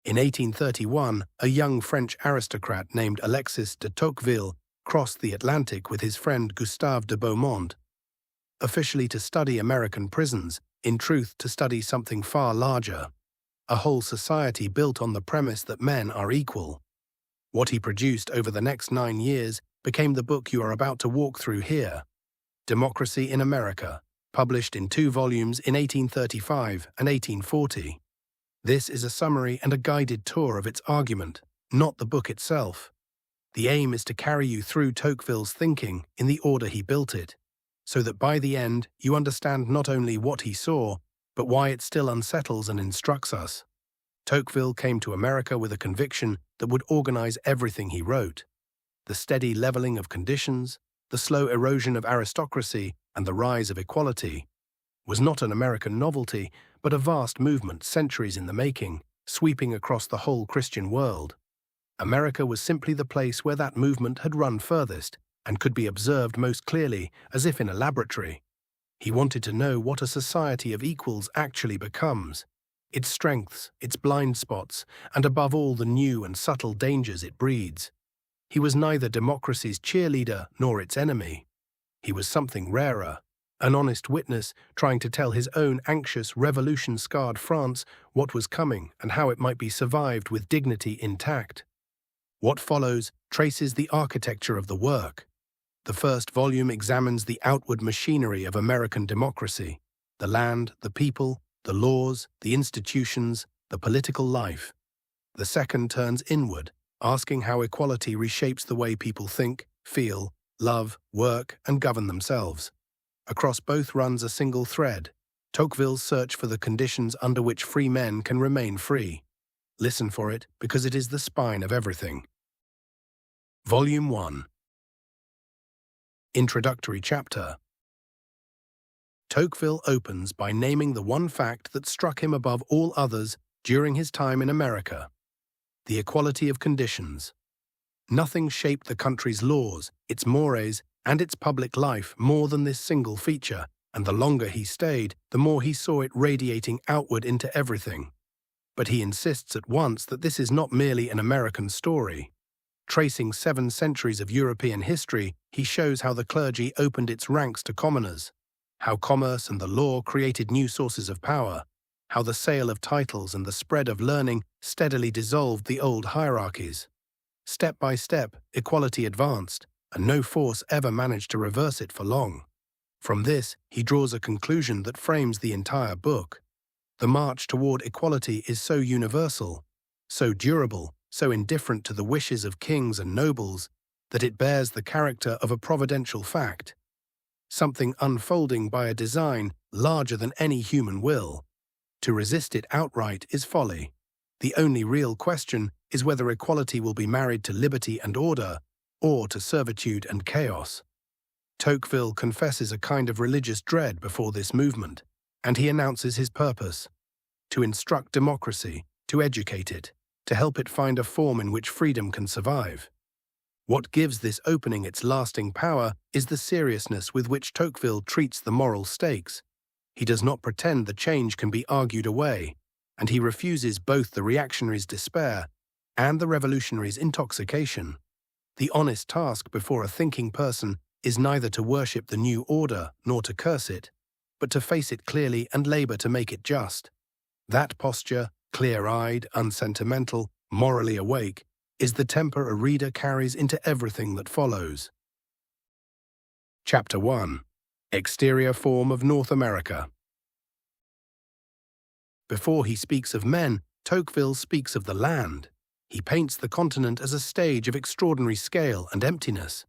In 1831, a young French aristocrat named Alexis de Tocqueville crossed the Atlantic with his friend Gustave de Beaumont, officially to study American prisons, in truth to study something far larger, a whole society built on the premise that men are equal. What he produced over the next 9 years became the book you are about to walk through here, Democracy in America, published in 2 volumes in 1835 and 1840. This is a summary and a guided tour of its argument, not the book itself. The aim is to carry you through Tocqueville's thinking in the order he built it, so that by the end you understand not only what he saw, but why it still unsettles and instructs us. Tocqueville came to America with a conviction that would organize everything he wrote. The steady leveling of conditions, the slow erosion of aristocracy, and the rise of equality was not an American novelty, but a vast movement centuries in the making, sweeping across the whole Christian world. America was simply the place where that movement had run furthest and could be observed most clearly, as if in a laboratory. He wanted to know what a society of equals actually becomes, its strengths, its blind spots, and above all the new and subtle dangers it breeds. He was neither democracy's cheerleader nor its enemy. He was something rarer, an honest witness trying to tell his own anxious, revolution-scarred France what was coming and how it might be survived with dignity intact. What follows traces the architecture of the work. The first volume examines the outward machinery of American democracy, the land, the people, the laws, the institutions, the political life. The second turns inward, asking how equality reshapes the way people think, feel, love, work, and govern themselves. Across both runs a single thread, Tocqueville's search for the conditions under which free men can remain free. Listen for it, because it is the spine of everything. Volume 1. Introductory Chapter. Tocqueville opens by naming the one fact that struck him above all others during his time in America: the equality of conditions. Nothing shaped the country's laws, its mores, and its public life more than this single feature, and the longer he stayed, the more he saw it radiating outward into everything. But he insists at once that this is not merely an American story. Tracing 7 centuries of European history, he shows how the clergy opened its ranks to commoners, how commerce and the law created new sources of power, how the sale of titles and the spread of learning steadily dissolved the old hierarchies. Step by step, equality advanced, and no force ever managed to reverse it for long. From this, he draws a conclusion that frames the entire book. The march toward equality is so universal, so durable, so indifferent to the wishes of kings and nobles, that it bears the character of a providential fact, something unfolding by a design larger than any human will. To resist it outright is folly. The only real question is whether equality will be married to liberty and order, or to servitude and chaos. Tocqueville confesses a kind of religious dread before this movement, and he announces his purpose: to instruct democracy, to educate it, to help it find a form in which freedom can survive. What gives this opening its lasting power is the seriousness with which Tocqueville treats the moral stakes. He does not pretend the change can be argued away, and he refuses both the reactionaries' despair and the revolutionaries' intoxication. The honest task before a thinking person is neither to worship the new order nor to curse it, but to face it clearly and labor to make it just. That posture, clear-eyed, unsentimental, morally awake, is the temper a reader carries into everything that follows. Chapter 1. Exterior Form of North America. Before he speaks of men, Tocqueville speaks of the land. He paints the continent as a stage of extraordinary scale and emptiness.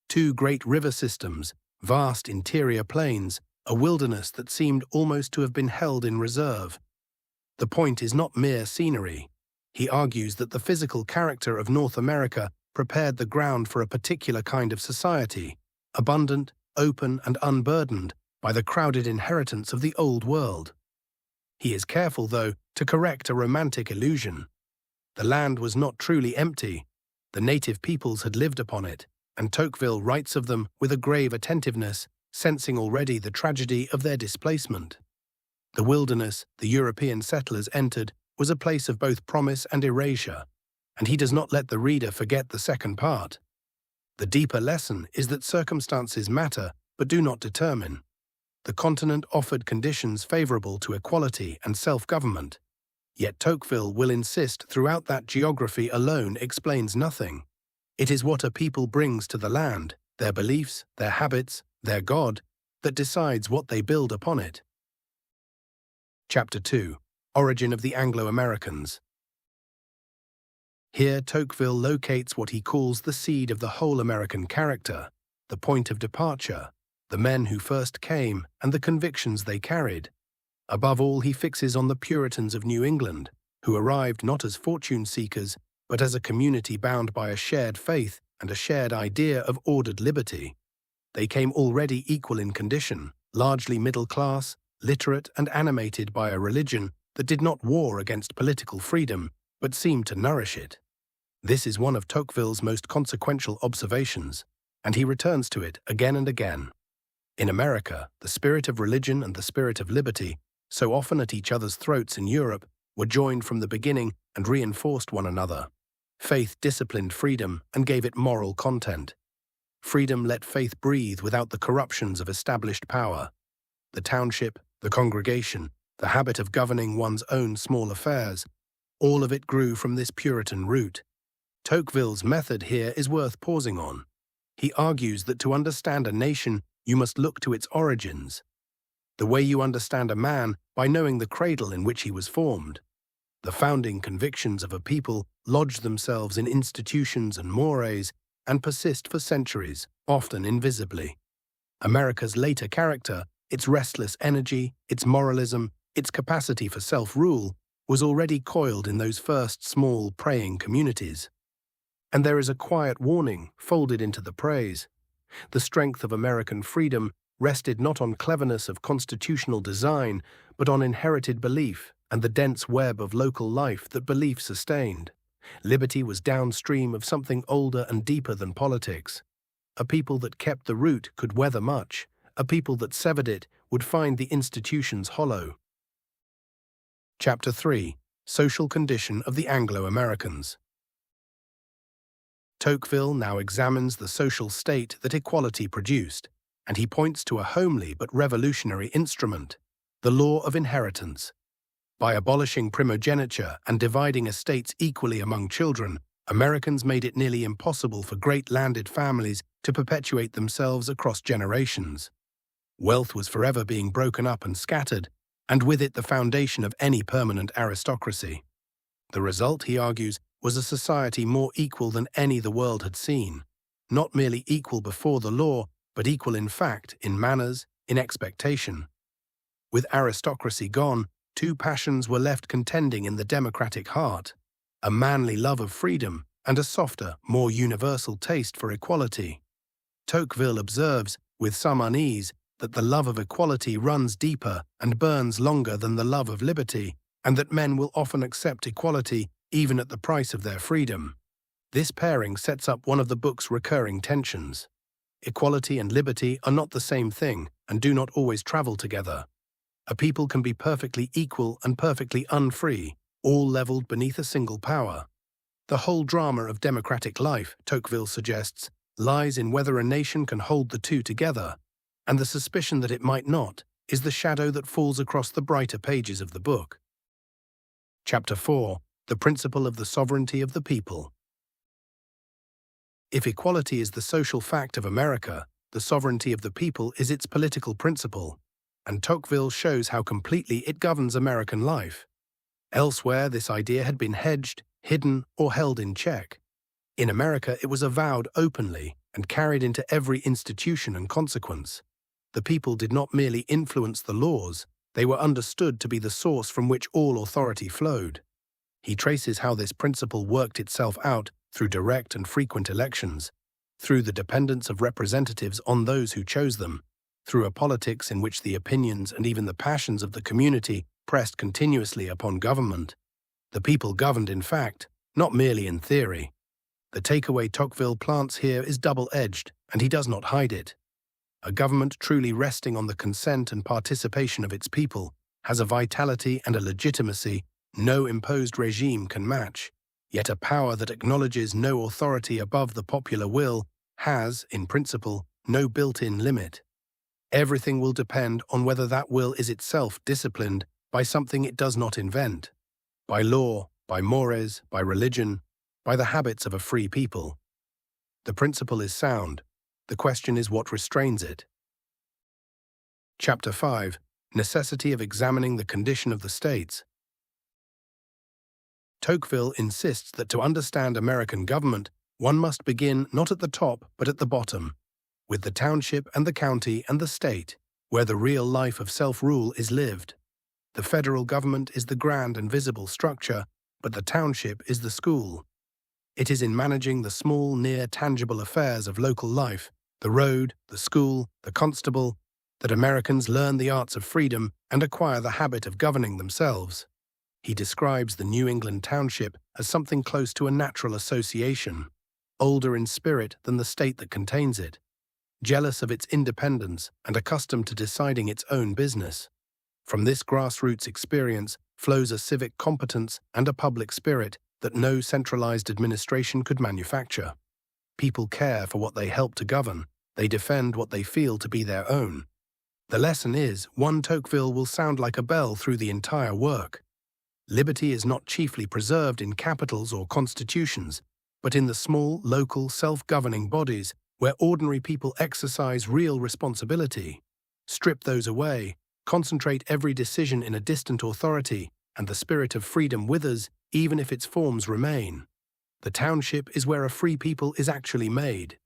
2 great river systems, vast interior plains, a wilderness that seemed almost to have been held in reserve. The point is not mere scenery. He argues that the physical character of North America prepared the ground for a particular kind of society, abundant, open, and unburdened by the crowded inheritance of the Old World. He is careful, though, to correct a romantic illusion. The land was not truly empty. The native peoples had lived upon it, and Tocqueville writes of them with a grave attentiveness, sensing already the tragedy of their displacement. The wilderness the European settlers entered was a place of both promise and erasure, and he does not let the reader forget the second part. The deeper lesson is that circumstances matter but do not determine. The continent offered conditions favorable to equality and self-government, yet Tocqueville will insist throughout that geography alone explains nothing. It is what a people brings to the land, their beliefs, their habits, their God, that decides what they build upon it. Chapter 2. Origin of the Anglo-Americans. Here Tocqueville locates what he calls the seed of the whole American character, the point of departure, the men who first came and the convictions they carried. Above all, he fixes on the Puritans of New England, who arrived not as fortune seekers, but as a community bound by a shared faith and a shared idea of ordered liberty. They came already equal in condition, largely middle class, literate and animated by a religion that did not war against political freedom, but seemed to nourish it. This is one of Tocqueville's most consequential observations, and he returns to it again and again. In America, the spirit of religion and the spirit of liberty, so often at each other's throats in Europe, were joined from the beginning and reinforced one another. Faith disciplined freedom and gave it moral content. Freedom let faith breathe without the corruptions of established power. The township, the congregation, the habit of governing one's own small affairs, all of it grew from this Puritan root. Tocqueville's method here is worth pausing on. He argues that to understand a nation, you must look to its origins. The way you understand a man by knowing the cradle in which he was formed. The founding convictions of a people lodge themselves in institutions and mores and persist for centuries, often invisibly. America's later character, its restless energy, its moralism, its capacity for self-rule, was already coiled in those first small praying communities. And there is a quiet warning folded into the praise. The strength of American freedom rested not on cleverness of constitutional design, but on inherited belief and the dense web of local life that belief sustained. Liberty was downstream of something older and deeper than politics. A people that kept the root could weather much. A people that severed it would find the institutions hollow. Chapter 3. Social Condition of the Anglo-Americans. Tocqueville now examines the social state that equality produced, and he points to a homely but revolutionary instrument, the law of inheritance. By abolishing primogeniture and dividing estates equally among children, Americans made it nearly impossible for great landed families to perpetuate themselves across generations. Wealth was forever being broken up and scattered, and with it the foundation of any permanent aristocracy. The result, he argues, was a society more equal than any the world had seen, not merely equal before the law, but equal in fact, in manners, in expectation. With aristocracy gone, two passions were left contending in the democratic heart, a manly love of freedom and a softer, more universal taste for equality. Tocqueville observes, with some unease, that the love of equality runs deeper and burns longer than the love of liberty, and that men will often accept equality even at the price of their freedom. This pairing sets up one of the book's recurring tensions. Equality and liberty are not the same thing and do not always travel together. A people can be perfectly equal and perfectly unfree, all leveled beneath a single power. The whole drama of democratic life, Tocqueville suggests, lies in whether a nation can hold the two together, and the suspicion that it might not is the shadow that falls across the brighter pages of the book. Chapter 4. The Principle of the Sovereignty of the People. If equality is the social fact of America, the sovereignty of the people is its political principle, and Tocqueville shows how completely it governs American life. Elsewhere, this idea had been hedged, hidden, or held in check. In America, it was avowed openly and carried into every institution and consequence. The people did not merely influence the laws, they were understood to be the source from which all authority flowed. He traces how this principle worked itself out through direct and frequent elections, through the dependence of representatives on those who chose them, through a politics in which the opinions and even the passions of the community pressed continuously upon government. The people governed in fact, not merely in theory. The takeaway Tocqueville plants here is double-edged, and he does not hide it. A government truly resting on the consent and participation of its people has a vitality and a legitimacy no imposed regime can match, yet a power that acknowledges no authority above the popular will has, in principle, no built-in limit. Everything will depend on whether that will is itself disciplined by something it does not invent, by law, by mores, by religion, by the habits of a free people. The principle is sound. The question is what restrains it. Chapter 5. Necessity of examining the condition of the states. Tocqueville insists that to understand American government, one must begin not at the top but at the bottom, with the township and the county and the state, where the real life of self-rule is lived. The federal government is the grand and visible structure, but the township is the school. It is in managing the small, near, tangible affairs of local life, the road, the school, the constable, that Americans learn the arts of freedom and acquire the habit of governing themselves. He describes the New England township as something close to a natural association, older in spirit than the state that contains it, jealous of its independence and accustomed to deciding its own business. From this grassroots experience flows a civic competence and a public spirit that no centralized administration could manufacture. People care for what they help to govern. They defend what they feel to be their own. The lesson is, one Tocqueville will sound like a bell through the entire work. Liberty is not chiefly preserved in capitals or constitutions, but in the small, local, self-governing bodies where ordinary people exercise real responsibility. Strip those away, concentrate every decision in a distant authority, and the spirit of freedom withers, even if its forms remain. The township is where a free people is actually made.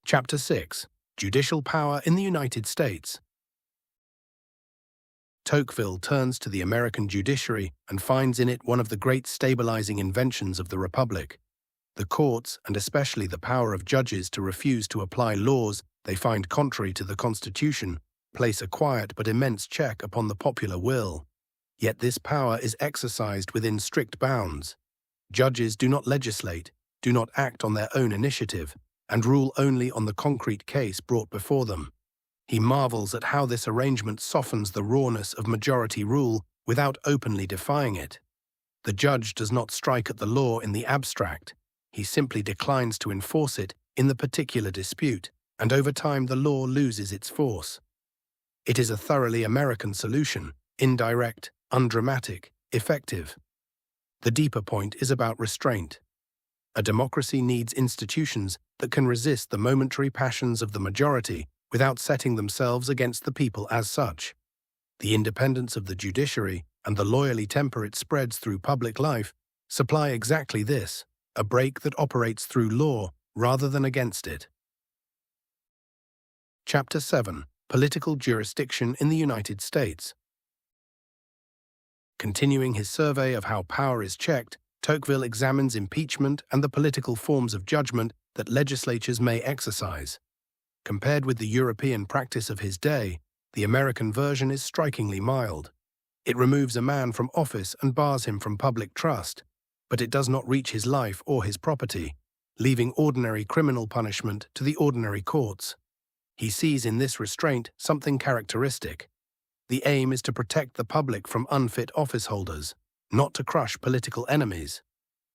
Chapter 6. Judicial Power in the United States. Tocqueville turns to the American judiciary and finds in it one of the great stabilizing inventions of the Republic. The courts, and especially the power of judges to refuse to apply laws they find contrary to the Constitution, place a quiet but immense check upon the popular will. Yet this power is exercised within strict bounds. Judges do not legislate, do not act on their own initiative, and rule only on the concrete case brought before them. He marvels at how this arrangement softens the rawness of majority rule without openly defying it. The judge does not strike at the law in the abstract. He simply declines to enforce it in the particular dispute, and over time the law loses its force. It is a thoroughly American solution, indirect, undramatic, effective. The deeper point is about restraint. A democracy needs institutions that can resist the momentary passions of the majority without setting themselves against the people as such. The independence of the judiciary and the loyalty temper it spreads through public life supply exactly this, a brake that operates through law rather than against it. Chapter 7. Political Jurisdiction in the United States. Continuing his survey of how power is checked, Tocqueville examines impeachment and the political forms of judgment that legislatures may exercise. Compared with the European practice of his day, the American version is strikingly mild. It removes a man from office and bars him from public trust, but it does not reach his life or his property, leaving ordinary criminal punishment to the ordinary courts. He sees in this restraint something characteristic. The aim is to protect the public from unfit office holders, not to crush political enemies.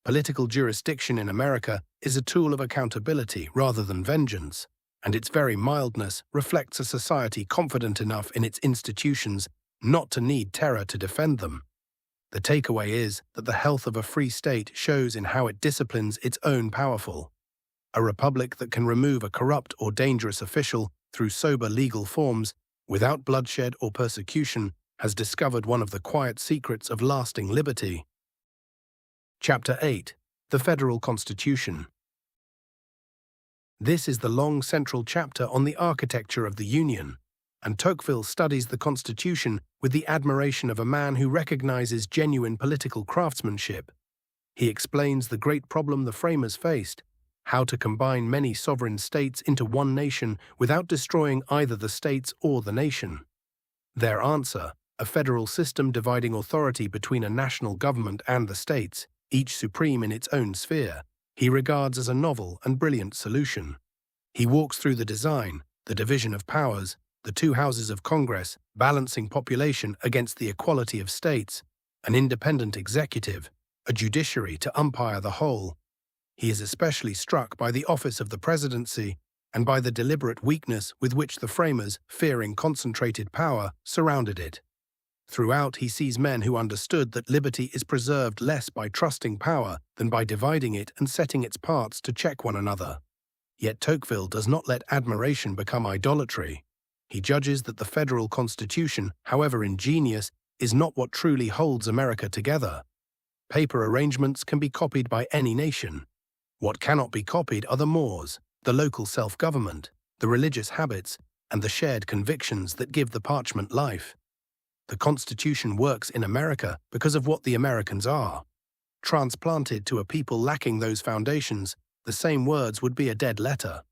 Political jurisdiction in America is a tool of accountability rather than vengeance, and its very mildness reflects a society confident enough in its institutions not to need terror to defend them. The takeaway is that the health of a free state shows in how it disciplines its own powerful. A republic that can remove a corrupt or dangerous official through sober legal forms, without bloodshed or persecution, has discovered one of the quiet secrets of lasting liberty. Chapter 8. The Federal Constitution. This is the long central chapter on the architecture of the Union, and Tocqueville studies the Constitution with the admiration of a man who recognizes genuine political craftsmanship. He explains the great problem the framers faced: how to combine many sovereign states into one nation without destroying either the states or the nation. Their answer: a federal system dividing authority between a national government and the states, each supreme in its own sphere, he regards as a novel and brilliant solution. He walks through the design, the division of powers, the two houses of Congress, balancing population against the equality of states, an independent executive, a judiciary to umpire the whole. He is especially struck by the office of the presidency and by the deliberate weakness with which the framers, fearing concentrated power, surrounded it. Throughout, he sees men who understood that liberty is preserved less by trusting power than by dividing it and setting its parts to check one another. Yet Tocqueville does not let admiration become idolatry. He judges that the federal constitution, however ingenious, is not what truly holds America together. Paper arrangements can be copied by any nation. What cannot be copied are the mores, the local self-government, the religious habits, and the shared convictions that give the parchment life. The Constitution works in America because of what the Americans are. Transplanted to a people lacking those foundations, the same words would be a dead letter.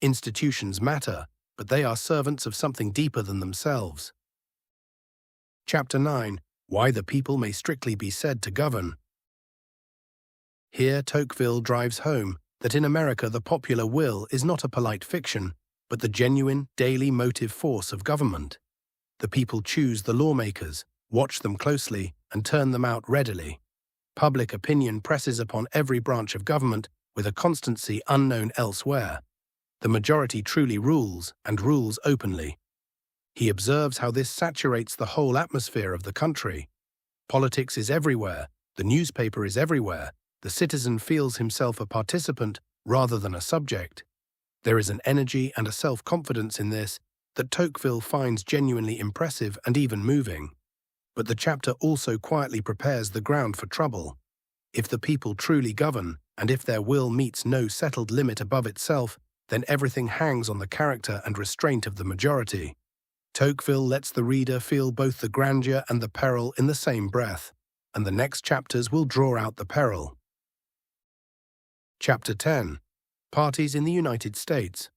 Institutions matter, but they are servants of something deeper than themselves. Chapter 9. Why the people may strictly be said to govern. Here Tocqueville drives home that in America the popular will is not a polite fiction, but the genuine, daily motive force of government. The people choose the lawmakers, watch them closely, and turn them out readily. Public opinion presses upon every branch of government with a constancy unknown elsewhere. The majority truly rules, and rules openly. He observes how this saturates the whole atmosphere of the country. Politics is everywhere, the newspaper is everywhere, the citizen feels himself a participant rather than a subject. There is an energy and a self-confidence in this that Tocqueville finds genuinely impressive and even moving. But the chapter also quietly prepares the ground for trouble. If the people truly govern, and if their will meets no settled limit above itself, then everything hangs on the character and restraint of the majority. Tocqueville lets the reader feel both the grandeur and the peril in the same breath, and the next chapters will draw out the peril. Chapter 10. Parties in the United States.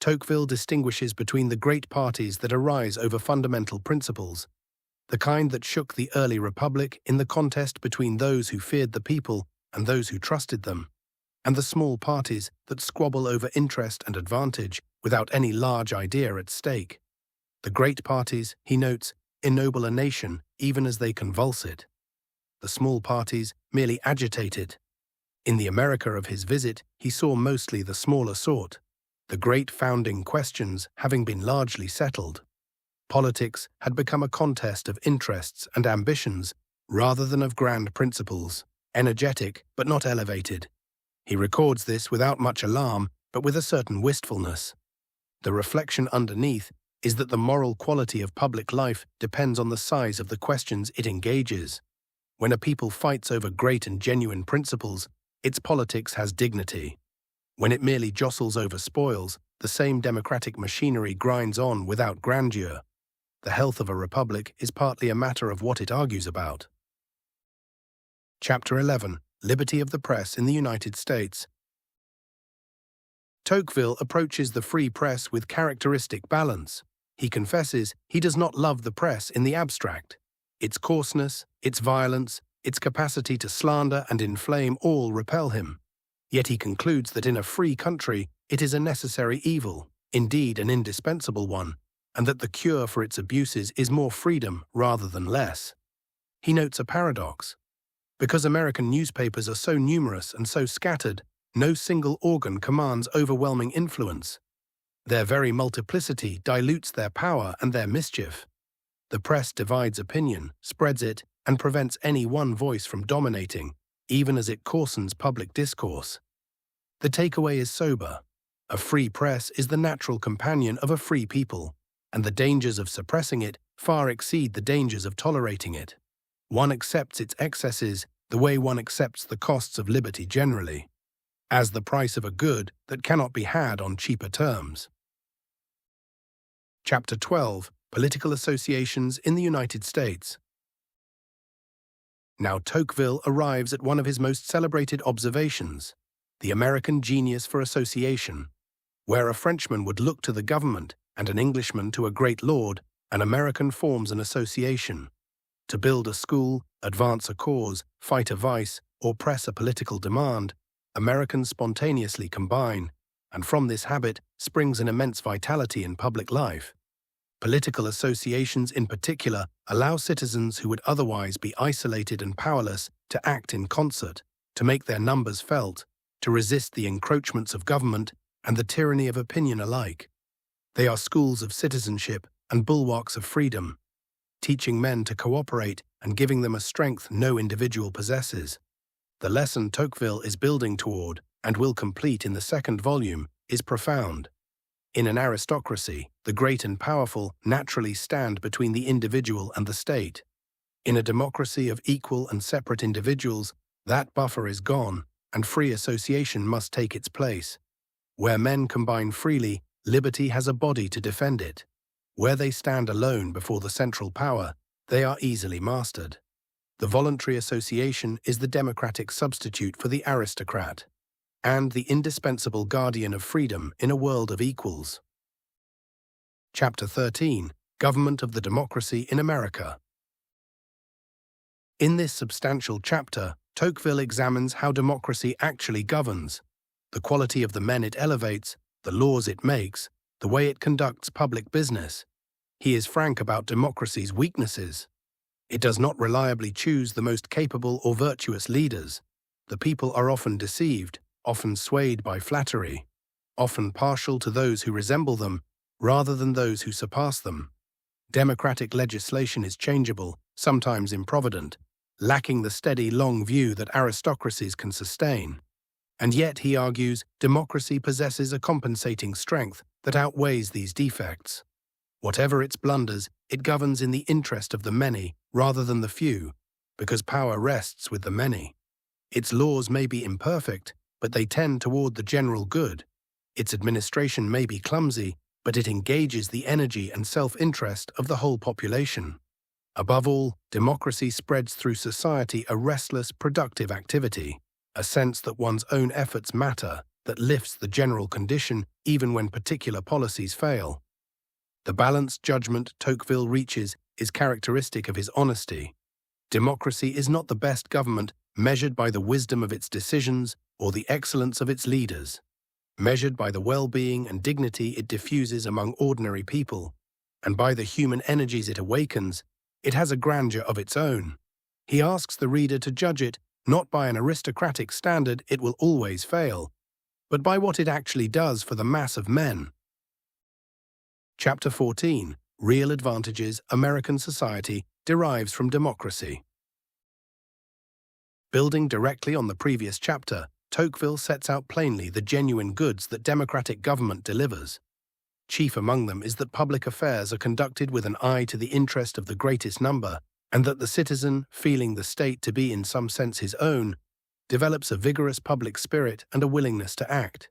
Tocqueville distinguishes between the great parties that arise over fundamental principles, the kind that shook the early republic in the contest between those who feared the people and those who trusted them, and the small parties that squabble over interest and advantage without any large idea at stake. The great parties, he notes, ennoble a nation even as they convulse it. The small parties merely agitate it. In the America of his visit, he saw mostly the smaller sort, the great founding questions having been largely settled. Politics had become a contest of interests and ambitions rather than of grand principles, energetic but not elevated. He records this without much alarm, but with a certain wistfulness. The reflection underneath is that the moral quality of public life depends on the size of the questions it engages. When a people fights over great and genuine principles, its politics has dignity. When it merely jostles over spoils, the same democratic machinery grinds on without grandeur. The health of a republic is partly a matter of what it argues about. Chapter 11. Liberty of the Press in the United States. Tocqueville approaches the free press with characteristic balance. He confesses he does not love the press in the abstract. Its coarseness, its violence, its capacity to slander and inflame all repel him. Yet he concludes that in a free country it is a necessary evil, indeed an indispensable one, and that the cure for its abuses is more freedom rather than less. He notes a paradox. Because American newspapers are so numerous and so scattered, no single organ commands overwhelming influence. Their very multiplicity dilutes their power and their mischief. The press divides opinion, spreads it, and prevents any one voice from dominating, even as it coarsens public discourse. The takeaway is sober. A free press is the natural companion of a free people, and the dangers of suppressing it far exceed the dangers of tolerating it. One accepts its excesses the way one accepts the costs of liberty generally, as the price of a good that cannot be had on cheaper terms. Chapter 12. Political Associations in the United States. Now Tocqueville arrives at one of his most celebrated observations, the American genius for association. Where a Frenchman would look to the government and an Englishman to a great lord, an American forms an association. To build a school, advance a cause, fight a vice, or press a political demand, Americans spontaneously combine, and from this habit springs an immense vitality in public life. Political associations in particular allow citizens who would otherwise be isolated and powerless to act in concert, to make their numbers felt, to resist the encroachments of government and the tyranny of opinion alike. They are schools of citizenship and bulwarks of freedom, teaching men to cooperate and giving them a strength no individual possesses. The lesson Tocqueville is building toward, and will complete in the second volume, is profound. In an aristocracy, the great and powerful naturally stand between the individual and the state. In a democracy of equal and separate individuals, that buffer is gone, and free association must take its place. Where men combine freely, liberty has a body to defend it. Where they stand alone before the central power, they are easily mastered. The voluntary association is the democratic substitute for the aristocrat, and the indispensable guardian of freedom in a world of equals. Chapter 13. Government of the Democracy in America. In this substantial chapter, Tocqueville examines how democracy actually governs, the quality of the men it elevates, the laws it makes, the way it conducts public business. He is frank about democracy's weaknesses. It does not reliably choose the most capable or virtuous leaders. The people are often deceived, often swayed by flattery, often partial to those who resemble them, rather than those who surpass them. Democratic legislation is changeable, sometimes improvident, lacking the steady, long view that aristocracies can sustain. And yet, he argues, democracy possesses a compensating strength that outweighs these defects. Whatever its blunders, it governs in the interest of the many rather than the few, because power rests with the many. Its laws may be imperfect, but they tend toward the general good. Its administration may be clumsy, but it engages the energy and self-interest of the whole population. Above all, democracy spreads through society a restless, productive activity, a sense that one's own efforts matter, that lifts the general condition even when particular policies fail. The balanced judgment Tocqueville reaches is characteristic of his honesty. Democracy is not the best government measured by the wisdom of its decisions or the excellence of its leaders. Measured by the well-being and dignity it diffuses among ordinary people, and by the human energies it awakens, it has a grandeur of its own. He asks the reader to judge it not by an aristocratic standard it will always fail, but by what it actually does for the mass of men. Chapter 14. Real advantages American society derives from democracy. Building directly on the previous chapter, Tocqueville sets out plainly the genuine goods that democratic government delivers. Chief among them is that public affairs are conducted with an eye to the interest of the greatest number, and that the citizen, feeling the state to be in some sense his own, develops a vigorous public spirit and a willingness to act.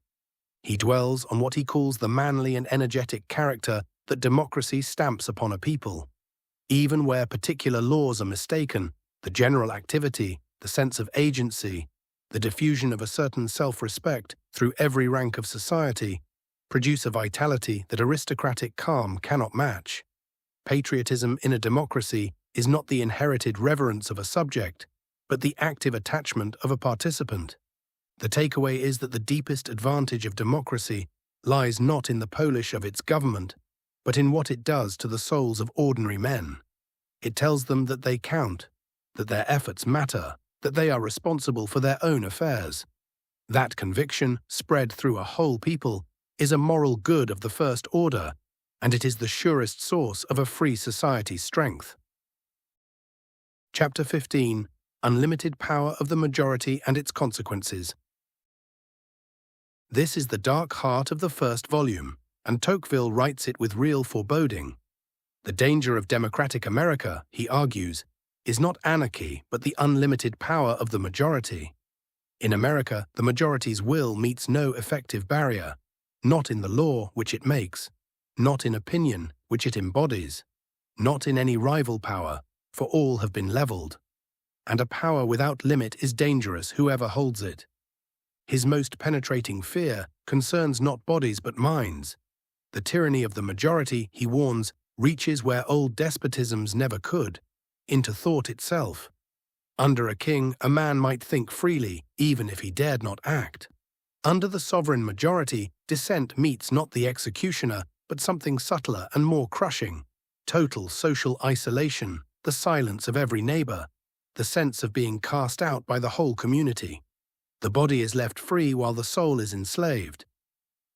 He dwells on what he calls the manly and energetic character that democracy stamps upon a people. Even where particular laws are mistaken, the general activity, the sense of agency, the diffusion of a certain self-respect through every rank of society, produce a vitality that aristocratic calm cannot match. Patriotism in a democracy is not the inherited reverence of a subject, but the active attachment of a participant. The takeaway is that the deepest advantage of democracy lies not in the polish of its government, but in what it does to the souls of ordinary men. It tells them that they count, that their efforts matter, that they are responsible for their own affairs. That conviction, spread through a whole people, is a moral good of the first order, and it is the surest source of a free society's strength. Chapter 15. Unlimited power of the majority and its consequences. This is the dark heart of the first volume, and Tocqueville writes it with real foreboding. The danger of democratic America, he argues, is not anarchy but the unlimited power of the majority. In America, the majority's will meets no effective barrier, not in the law which it makes, not in opinion which it embodies, not in any rival power, for all have been leveled. And a power without limit is dangerous whoever holds it. His most penetrating fear concerns not bodies but minds. The tyranny of the majority, he warns, reaches where old despotisms never could, into thought itself. Under a king, a man might think freely, even if he dared not act. Under the sovereign majority, dissent meets not the executioner, but something subtler and more crushing: total social isolation, the silence of every neighbor, the sense of being cast out by the whole community. The body is left free while the soul is enslaved.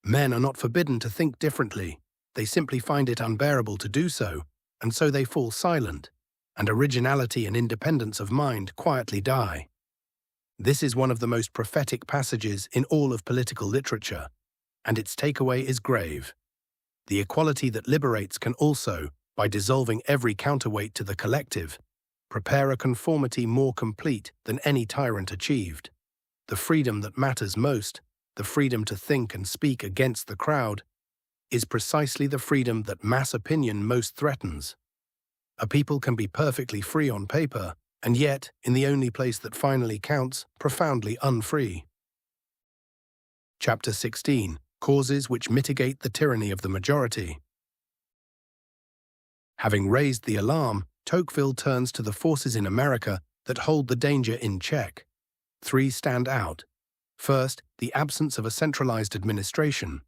Men are not forbidden to think differently. They simply find it unbearable to do so, and so they fall silent, and originality and independence of mind quietly die. This is one of the most prophetic passages in all of political literature, and its takeaway is grave. The equality that liberates can also, by dissolving every counterweight to the collective, prepare a conformity more complete than any tyrant achieved. The freedom that matters most, the freedom to think and speak against the crowd, is precisely the freedom that mass opinion most threatens. A people can be perfectly free on paper, and yet, in the only place that finally counts, profoundly unfree. Chapter 16. Causes which mitigate the tyranny of the majority. Having raised the alarm, Tocqueville turns to the forces in America that hold the danger in check. 3 stand out. First, the absence of a centralized administration.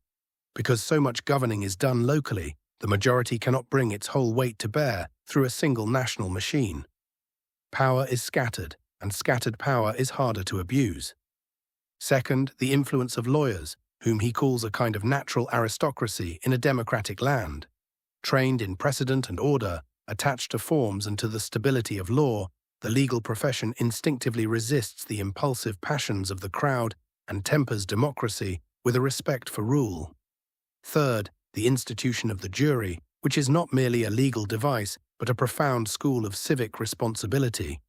Because so much governing is done locally, the majority cannot bring its whole weight to bear through a single national machine. Power is scattered, and scattered power is harder to abuse. Second, the influence of lawyers, whom he calls a kind of natural aristocracy in a democratic land. Trained in precedent and order, attached to forms and to the stability of law, the legal profession instinctively resists the impulsive passions of the crowd and tempers democracy with a respect for rule. Third, the institution of the jury, which is not merely a legal device but a profound school of civic responsibility,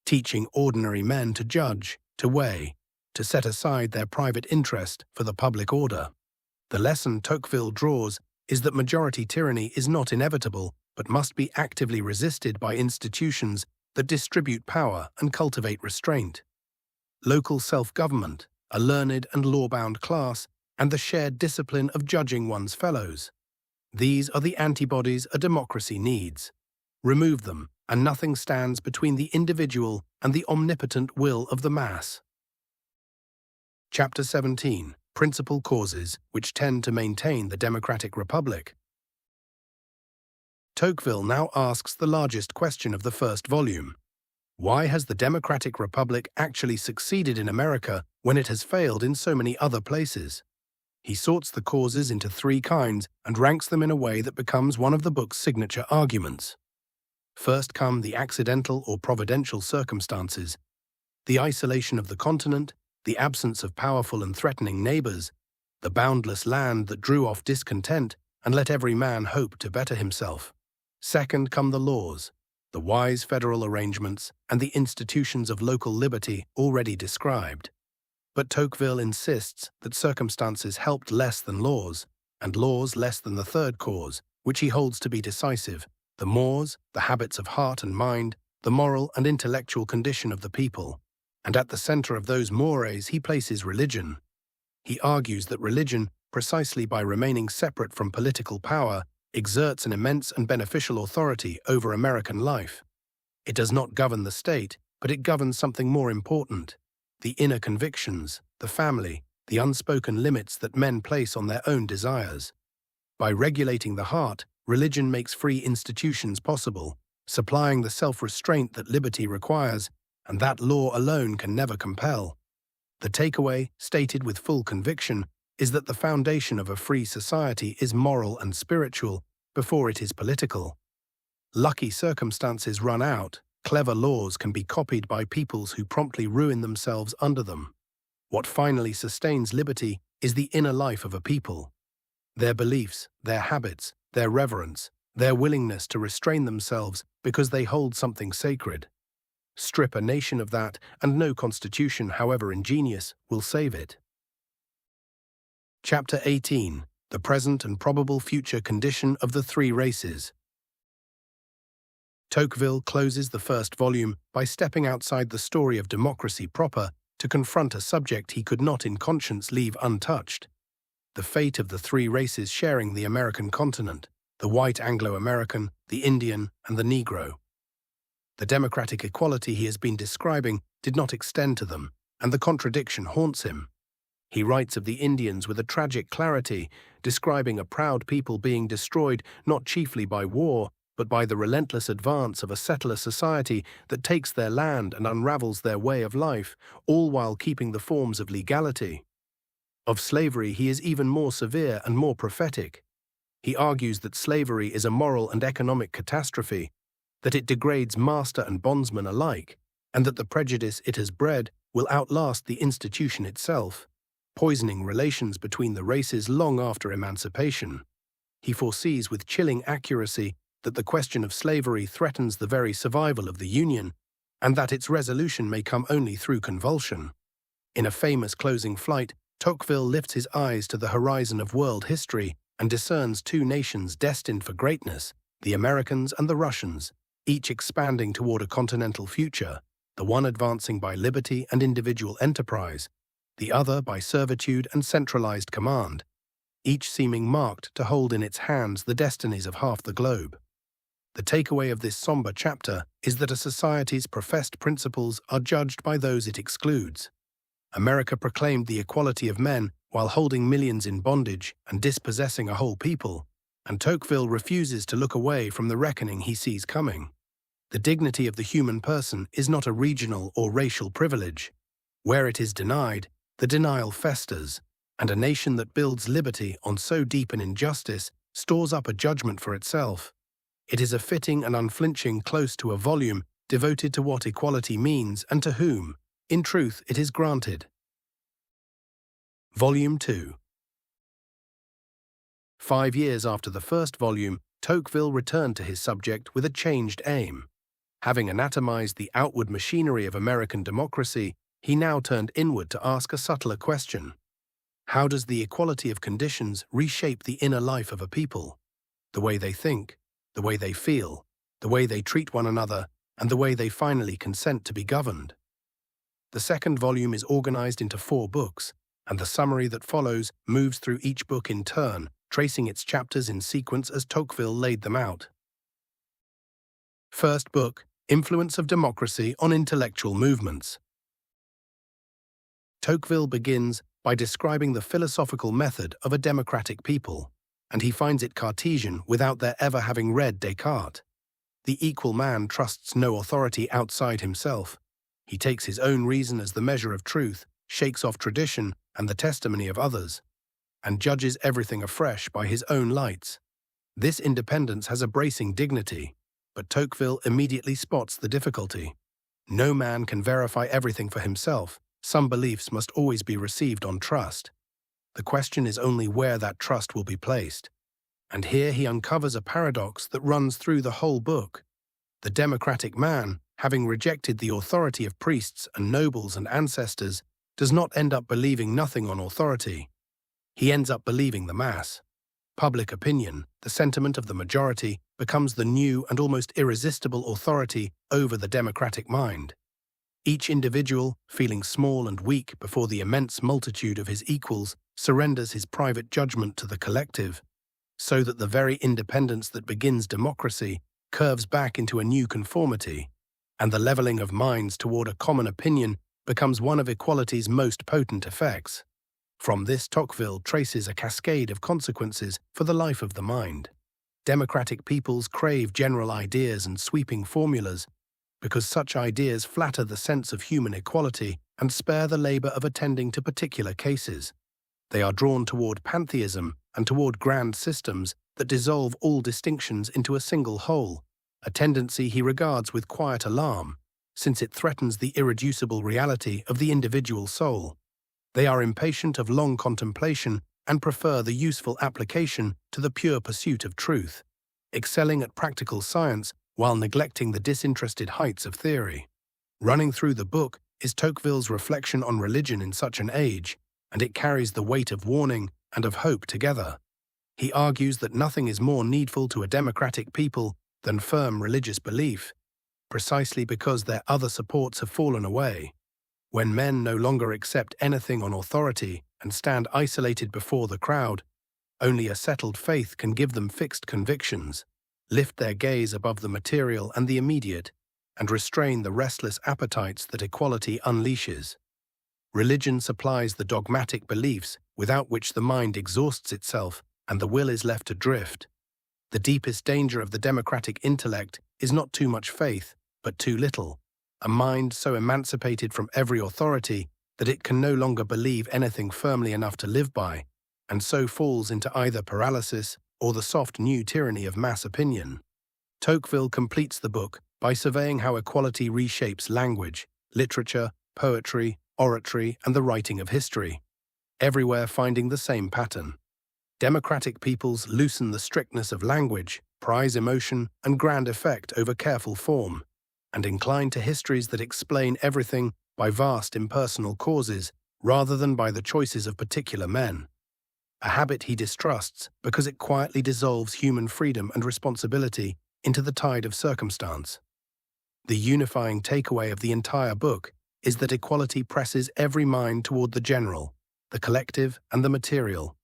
teaching ordinary men to judge, to weigh, to set aside their private interest for the public order. The lesson Tocqueville draws is that majority tyranny is not inevitable but must be actively resisted by institutions that distribute power and cultivate restraint. Local self-government, a learned and law-bound class, and the shared discipline of judging one's fellows. These are the antibodies a democracy needs. Remove them, and nothing stands between the individual and the omnipotent will of the mass. Chapter 17. Principal causes which tend to maintain the democratic republic. Tocqueville now asks the largest question of the first volume. Why has the democratic republic actually succeeded in America when it has failed in so many other places? He sorts the causes into 3 kinds and ranks them in a way that becomes one of the book's signature arguments. First come the accidental or providential circumstances, the isolation of the continent, the absence of powerful and threatening neighbors, the boundless land that drew off discontent and let every man hope to better himself. Second come the laws, the wise federal arrangements, and the institutions of local liberty already described. But Tocqueville insists that circumstances helped less than laws, and laws less than the third cause, which he holds to be decisive: the mores, the habits of heart and mind, the moral and intellectual condition of the people. And at the center of those mores he places religion. He argues that religion, precisely by remaining separate from political power, exerts an immense and beneficial authority over American life. It does not govern the state, but it governs something more important: the inner convictions, the family, the unspoken limits that men place on their own desires. By regulating the heart, religion makes free institutions possible, supplying the self-restraint that liberty requires, and that law alone can never compel. The takeaway, stated with full conviction, is that the foundation of a free society is moral and spiritual before it is political. Lucky circumstances run out, clever laws can be copied by peoples who promptly ruin themselves under them. What finally sustains liberty is the inner life of a people. Their beliefs, their habits, their reverence, their willingness to restrain themselves because they hold something sacred. Strip a nation of that, and no constitution, however ingenious, will save it. Chapter 18. The present and probable future condition of the 3 races. Tocqueville closes the first volume by stepping outside the story of democracy proper to confront a subject he could not in conscience leave untouched: the fate of the 3 races sharing the American continent: the white Anglo-American, the Indian, and the Negro. The democratic equality he has been describing did not extend to them, and the contradiction haunts him. He writes of the Indians with a tragic clarity, describing a proud people being destroyed not chiefly by war, but by the relentless advance of a settler society that takes their land and unravels their way of life, all while keeping the forms of legality. Of slavery he is even more severe and more prophetic. He argues that slavery is a moral and economic catastrophe, that it degrades master and bondsman alike, and that the prejudice it has bred will outlast the institution itself, poisoning relations between the races long after emancipation. He foresees with chilling accuracy that the question of slavery threatens the very survival of the Union, and that its resolution may come only through convulsion. In a famous closing flight, Tocqueville lifts his eyes to the horizon of world history and discerns two nations destined for greatness, the Americans and the Russians, each expanding toward a continental future, the one advancing by liberty and individual enterprise, the other by servitude and centralized command, each seeming marked to hold in its hands the destinies of half the globe. The takeaway of this somber chapter is that a society's professed principles are judged by those it excludes. America proclaimed the equality of men while holding millions in bondage and dispossessing a whole people, and Tocqueville refuses to look away from the reckoning he sees coming. The dignity of the human person is not a regional or racial privilege. Where it is denied, the denial festers, and a nation that builds liberty on so deep an injustice stores up a judgment for itself. It is a fitting and unflinching close to a volume devoted to what equality means and to whom, in truth, it is granted. Volume 2. 5 years after the first volume, Tocqueville returned to his subject with a changed aim. Having anatomized the outward machinery of American democracy, he now turned inward to ask a subtler question. How does the equality of conditions reshape the inner life of a people? The way they think, the way they feel, the way they treat one another, and the way they finally consent to be governed. The second volume is organized into 4 books, and the summary that follows moves through each book in turn, tracing its chapters in sequence as Tocqueville laid them out. First book, Influence of Democracy on Intellectual Movements. Tocqueville begins by describing the philosophical method of a democratic people, and he finds it Cartesian without their ever having read Descartes. The equal man trusts no authority outside himself. He takes his own reason as the measure of truth, shakes off tradition and the testimony of others, and judges everything afresh by his own lights. This independence has a bracing dignity, but Tocqueville immediately spots the difficulty. No man can verify everything for himself. Some beliefs must always be received on trust. The question is only where that trust will be placed. And here he uncovers a paradox that runs through the whole book. The democratic man, having rejected the authority of priests and nobles and ancestors, does not end up believing nothing on authority. He ends up believing the mass. Public opinion, the sentiment of the majority, becomes the new and almost irresistible authority over the democratic mind. Each individual, feeling small and weak before the immense multitude of his equals, surrenders his private judgment to the collective, so that the very independence that begins democracy curves back into a new conformity, and the leveling of minds toward a common opinion becomes one of equality's most potent effects. From this, Tocqueville traces a cascade of consequences for the life of the mind. Democratic peoples crave general ideas and sweeping formulas, because such ideas flatter the sense of human equality and spare the labor of attending to particular cases. They are drawn toward pantheism and toward grand systems that dissolve all distinctions into a single whole, a tendency he regards with quiet alarm, since it threatens the irreducible reality of the individual soul. They are impatient of long contemplation and prefer the useful application to the pure pursuit of truth, excelling at practical science while neglecting the disinterested heights of theory. Running through the book is Tocqueville's reflection on religion in such an age, and it carries the weight of warning and of hope together. He argues that nothing is more needful to a democratic people than firm religious belief, precisely because their other supports have fallen away. When men no longer accept anything on authority and stand isolated before the crowd, only a settled faith can give them fixed convictions, lift their gaze above the material and the immediate, and restrain the restless appetites that equality unleashes. Religion supplies the dogmatic beliefs without which the mind exhausts itself and the will is left to drift. The deepest danger of the democratic intellect is not too much faith, but too little, a mind so emancipated from every authority that it can no longer believe anything firmly enough to live by, and so falls into either paralysis or the soft new tyranny of mass opinion. Tocqueville completes the book by surveying how equality reshapes language, literature, poetry, oratory, and the writing of history, everywhere finding the same pattern. Democratic peoples loosen the strictness of language, prize emotion and grand effect over careful form, and incline to histories that explain everything by vast impersonal causes rather than by the choices of particular men. A habit he distrusts because it quietly dissolves human freedom and responsibility into the tide of circumstance. The unifying takeaway of the entire book is that equality presses every mind toward the general, the collective, and the material,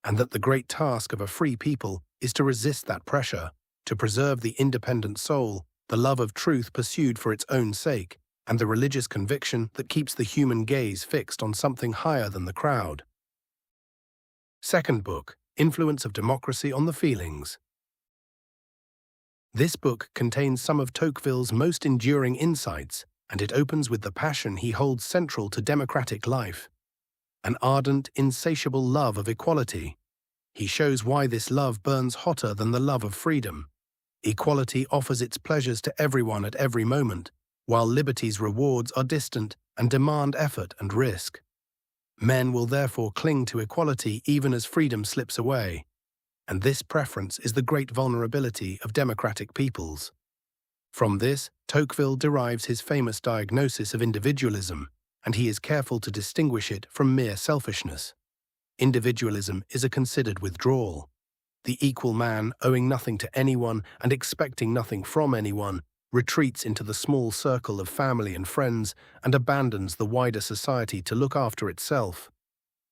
and that the great task of a free people is to resist that pressure, to preserve the independent soul, the love of truth pursued for its own sake, and the religious conviction that keeps the human gaze fixed on something higher than the crowd. Second book, Influence of Democracy on the Feelings. This book contains some of Tocqueville's most enduring insights, and it opens with the passion he holds central to democratic life, an ardent, insatiable love of equality. He shows why this love burns hotter than the love of freedom. Equality offers its pleasures to everyone at every moment, while liberty's rewards are distant and demand effort and risk. Men will therefore cling to equality even as freedom slips away, and this preference is the great vulnerability of democratic peoples. From this, Tocqueville derives his famous diagnosis of individualism, and he is careful to distinguish it from mere selfishness. Individualism is a considered withdrawal. The equal man, owing nothing to anyone and expecting nothing from anyone, retreats into the small circle of family and friends and abandons the wider society to look after itself.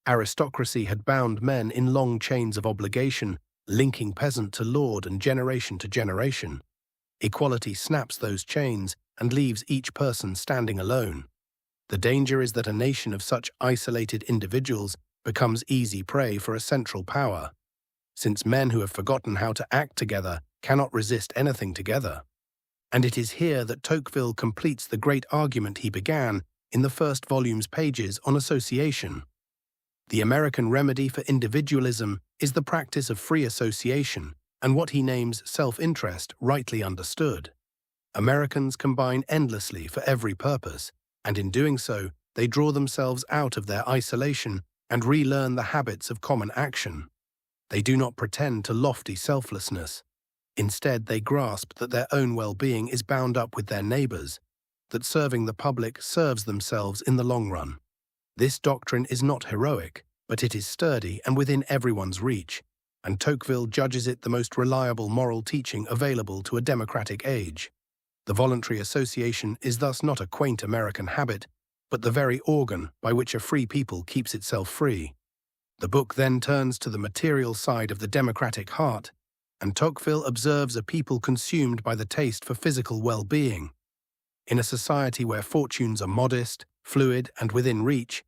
Aristocracy had bound men in long chains of obligation, linking peasant to lord and generation to generation. Equality snaps those chains and leaves each person standing alone. The danger is that a nation of such isolated individuals becomes easy prey for a central power, since men who have forgotten how to act together cannot resist anything together. And it is here that Tocqueville completes the great argument he began in the first volume's pages on association. The American remedy for individualism is the practice of free association and what he names self-interest rightly understood. Americans combine endlessly for every purpose, and in doing so, they draw themselves out of their isolation and relearn the habits of common action. They do not pretend to lofty selflessness. Instead, they grasp that their own well-being is bound up with their neighbors, that serving the public serves themselves in the long run. This doctrine is not heroic, but it is sturdy and within everyone's reach, and Tocqueville judges it the most reliable moral teaching available to a democratic age. The voluntary association is thus not a quaint American habit, but the very organ by which a free people keeps itself free. The book then turns to the material side of the democratic heart, and Tocqueville observes a people consumed by the taste for physical well-being. In a society where fortunes are modest, fluid, and within reach,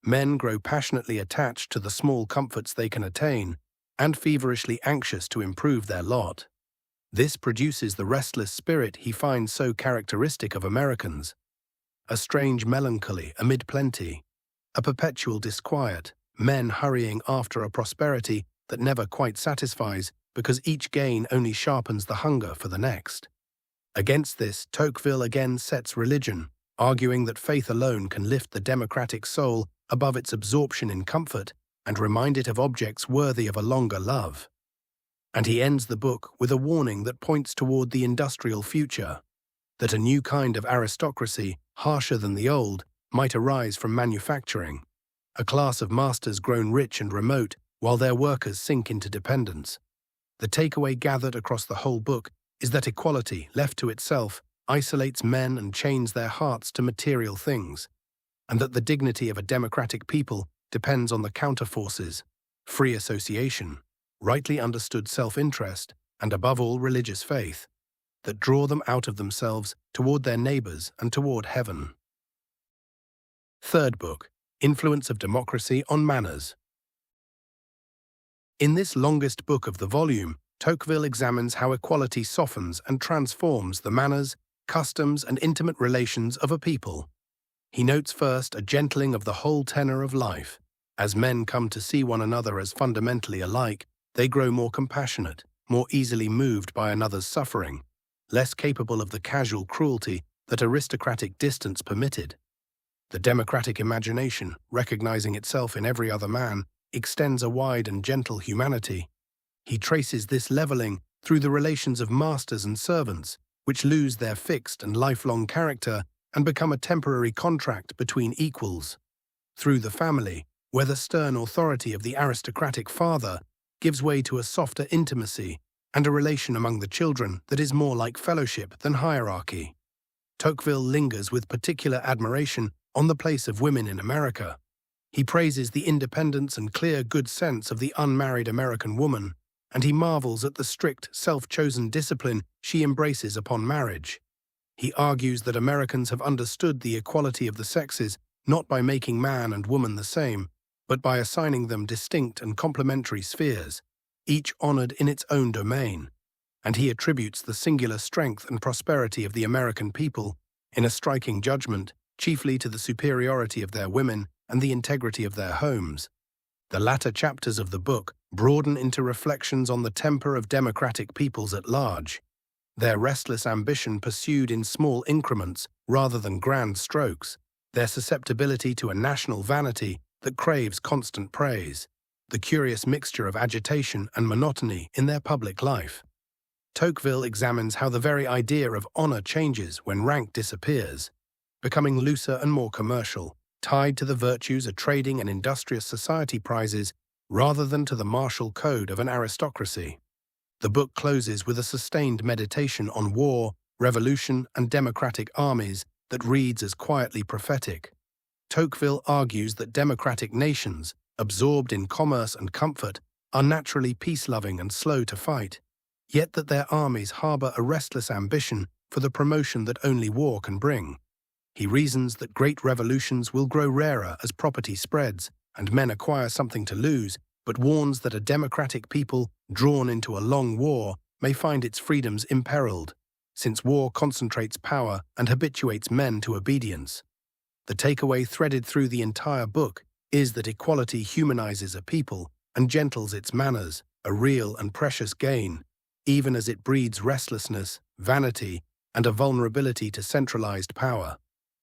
men grow passionately attached to the small comforts they can attain and feverishly anxious to improve their lot. This produces the restless spirit he finds so characteristic of Americans, a strange melancholy amid plenty, a perpetual disquiet, men hurrying after a prosperity that never quite satisfies because each gain only sharpens the hunger for the next. Against this, Tocqueville again sets religion, arguing that faith alone can lift the democratic soul above its absorption in comfort and remind it of objects worthy of a longer love. And he ends the book with a warning that points toward the industrial future, that a new kind of aristocracy, harsher than the old, might arise from manufacturing, a class of masters grown rich and remote while their workers sink into dependence. The takeaway gathered across the whole book is that equality, left to itself, isolates men and chains their hearts to material things, and that the dignity of a democratic people depends on the counterforces, free association, rightly understood self-interest, and above all religious faith, that draw them out of themselves toward their neighbors and toward heaven. Third book, Influence of Democracy on Manners. In this longest book of the volume, Tocqueville examines how equality softens and transforms the manners, customs, and intimate relations of a people. He notes first a gentling of the whole tenor of life. As men come to see one another as fundamentally alike, they grow more compassionate, more easily moved by another's suffering, less capable of the casual cruelty that aristocratic distance permitted. The democratic imagination, recognizing itself in every other man, extends a wide and gentle humanity. He traces this leveling through the relations of masters and servants, which lose their fixed and lifelong character and become a temporary contract between equals. Through the family, where the stern authority of the aristocratic father gives way to a softer intimacy and a relation among the children that is more like fellowship than hierarchy. Tocqueville lingers with particular admiration on the place of women in America. He praises the independence and clear good sense of the unmarried American woman, and he marvels at the strict, self-chosen discipline she embraces upon marriage. He argues that Americans have understood the equality of the sexes not by making man and woman the same, but by assigning them distinct and complementary spheres, each honored in its own domain. And he attributes the singular strength and prosperity of the American people, in a striking judgment, chiefly to the superiority of their women and the integrity of their homes. The latter chapters of the book broaden into reflections on the temper of democratic peoples at large, their restless ambition pursued in small increments rather than grand strokes, their susceptibility to a national vanity that craves constant praise, the curious mixture of agitation and monotony in their public life. Tocqueville examines how the very idea of honor changes when rank disappears, becoming looser and more commercial, tied to the virtues a trading and industrious society prizes rather than to the martial code of an aristocracy. The book closes with a sustained meditation on war, revolution, and democratic armies that reads as quietly prophetic. Tocqueville argues that democratic nations, absorbed in commerce and comfort, are naturally peace-loving and slow to fight, yet that their armies harbor a restless ambition for the promotion that only war can bring. He reasons that great revolutions will grow rarer as property spreads and men acquire something to lose, but warns that a democratic people drawn into a long war may find its freedoms imperiled, since war concentrates power and habituates men to obedience. The takeaway threaded through the entire book is that equality humanizes a people and gentles its manners, a real and precious gain, even as it breeds restlessness, vanity, and a vulnerability to centralized power,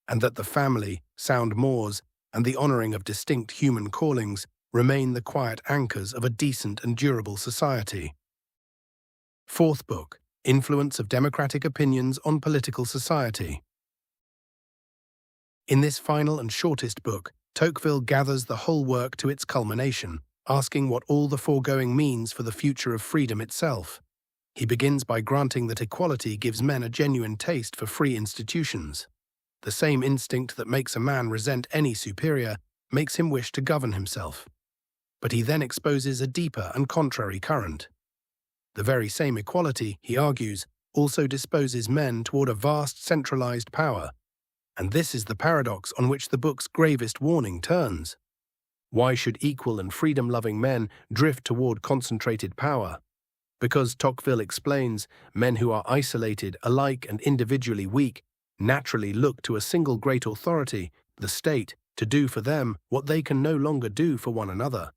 and that the family, sound mores, and the honoring of distinct human callings remain the quiet anchors of a decent and durable society. Fourth book, Influence of Democratic Opinions on Political Society. In this final and shortest book, Tocqueville gathers the whole work to its culmination, asking what all the foregoing means for the future of freedom itself. He begins by granting that equality gives men a genuine taste for free institutions. The same instinct that makes a man resent any superior makes him wish to govern himself. But he then exposes a deeper and contrary current. The very same equality, he argues, also disposes men toward a vast centralized power, and this is the paradox on which the book's gravest warning turns. Why should equal and freedom-loving men drift toward concentrated power? Because, Tocqueville explains, men who are isolated, alike and individually weak, naturally look to a single great authority, the state, to do for them what they can no longer do for one another.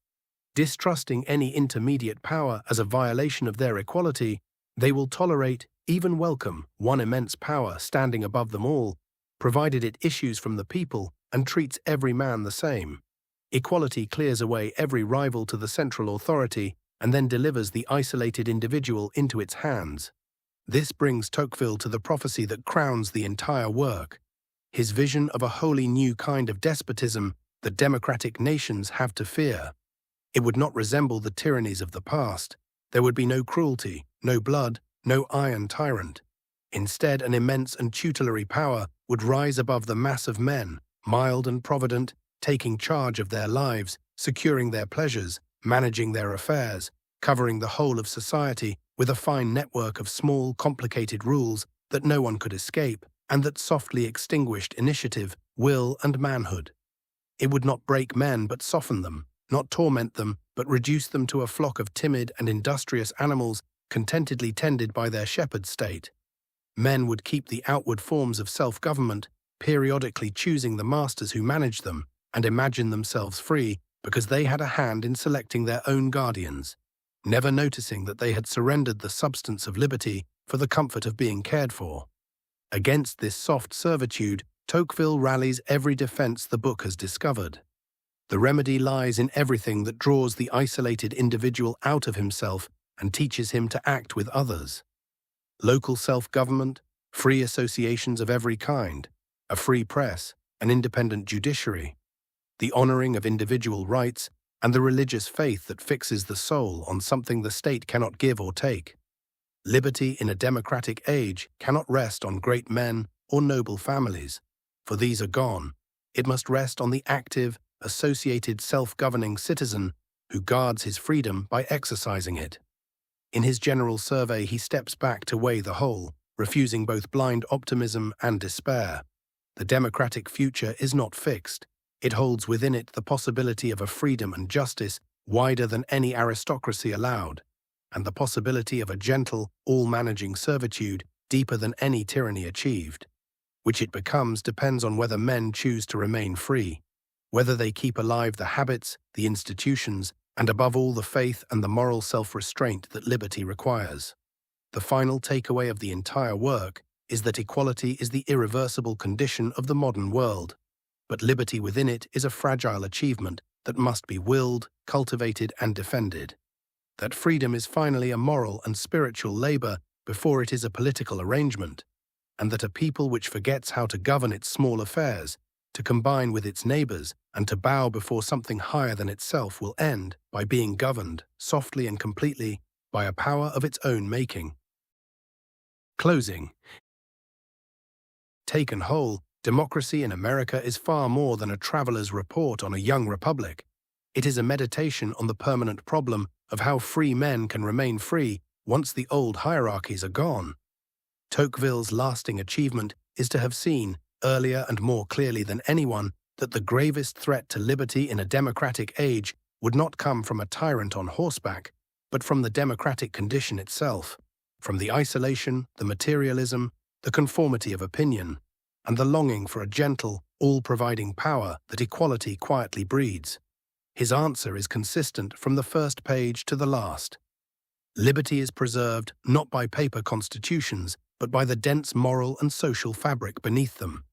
Distrusting any intermediate power as a violation of their equality, they will tolerate, even welcome, one immense power standing above them all, provided it issues from the people and treats every man the same. Equality clears away every rival to the central authority and then delivers the isolated individual into its hands. This brings Tocqueville to the prophecy that crowns the entire work, his vision of a wholly new kind of despotism that democratic nations have to fear. It would not resemble the tyrannies of the past. There would be no cruelty, no blood, no iron tyrant. Instead, an immense and tutelary power would rise above the mass of men, mild and provident, taking charge of their lives, securing their pleasures, managing their affairs, covering the whole of society with a fine network of small, complicated rules that no one could escape and that softly extinguished initiative, will, and manhood. It would not break men but soften them, not torment them but reduce them to a flock of timid and industrious animals contentedly tended by their shepherd state. Men would keep the outward forms of self-government, periodically choosing the masters who managed them, and imagine themselves free because they had a hand in selecting their own guardians, never noticing that they had surrendered the substance of liberty for the comfort of being cared for. Against this soft servitude, Tocqueville rallies every defense the book has discovered. The remedy lies in everything that draws the isolated individual out of himself and teaches him to act with others. Local self-government, free associations of every kind, a free press, an independent judiciary, the honoring of individual rights, and the religious faith that fixes the soul on something the state cannot give or take. Liberty in a democratic age cannot rest on great men or noble families, for these are gone. It must rest on the active, associated, self-governing citizen who guards his freedom by exercising it. In his general survey, he steps back to weigh the whole, refusing both blind optimism and despair. The democratic future is not fixed. It holds within it the possibility of a freedom and justice wider than any aristocracy allowed, and the possibility of a gentle, all-managing servitude deeper than any tyranny achieved. Which it becomes depends on whether men choose to remain free, whether they keep alive the habits, the institutions, and above all the faith and the moral self-restraint that liberty requires. The final takeaway of the entire work is that equality is the irreversible condition of the modern world, but liberty within it is a fragile achievement that must be willed, cultivated, and defended. That freedom is finally a moral and spiritual labor before it is a political arrangement, and that a people which forgets how to govern its small affairs, to combine with its neighbors, and to bow before something higher than itself will end by being governed, softly and completely, by a power of its own making. Closing. Taken whole, democracy in America is far more than a traveler's report on a young republic. It is a meditation on the permanent problem of how free men can remain free once the old hierarchies are gone. Tocqueville's lasting achievement is to have seen, earlier and more clearly than anyone, that the gravest threat to liberty in a democratic age would not come from a tyrant on horseback, but from the democratic condition itself, from the isolation, the materialism, the conformity of opinion, and the longing for a gentle, all-providing power that equality quietly breeds. His answer is consistent from the first page to the last. Liberty is preserved not by paper constitutions, but by the dense moral and social fabric beneath them.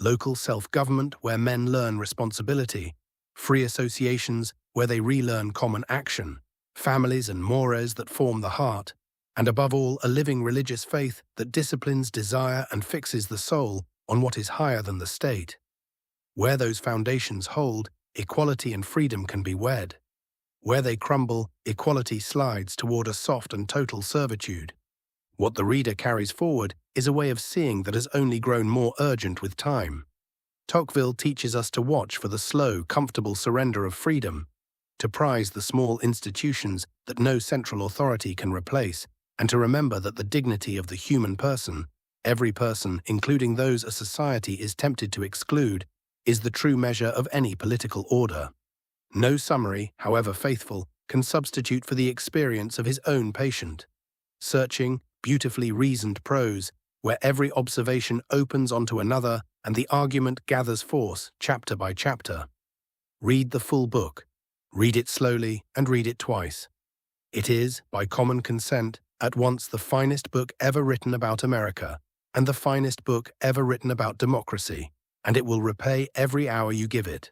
Local self-government where men learn responsibility, free associations where they relearn common action, families and mores that form the heart, and above all a living religious faith that disciplines desire and fixes the soul on what is higher than the state. Where those foundations hold, equality and freedom can be wed. Where they crumble, equality slides toward a soft and total servitude. What the reader carries forward is a way of seeing that has only grown more urgent with time. Tocqueville teaches us to watch for the slow, comfortable surrender of freedom, to prize the small institutions that no central authority can replace, and to remember that the dignity of the human person, every person, including those a society is tempted to exclude, is the true measure of any political order. No summary, however faithful, can substitute for the experience of his own patient. Searching, beautifully reasoned prose, where every observation opens onto another and the argument gathers force chapter by chapter. Read the full book. Read it slowly and read it twice. It is, by common consent, at once the finest book ever written about America and the finest book ever written about democracy, and it will repay every hour you give it.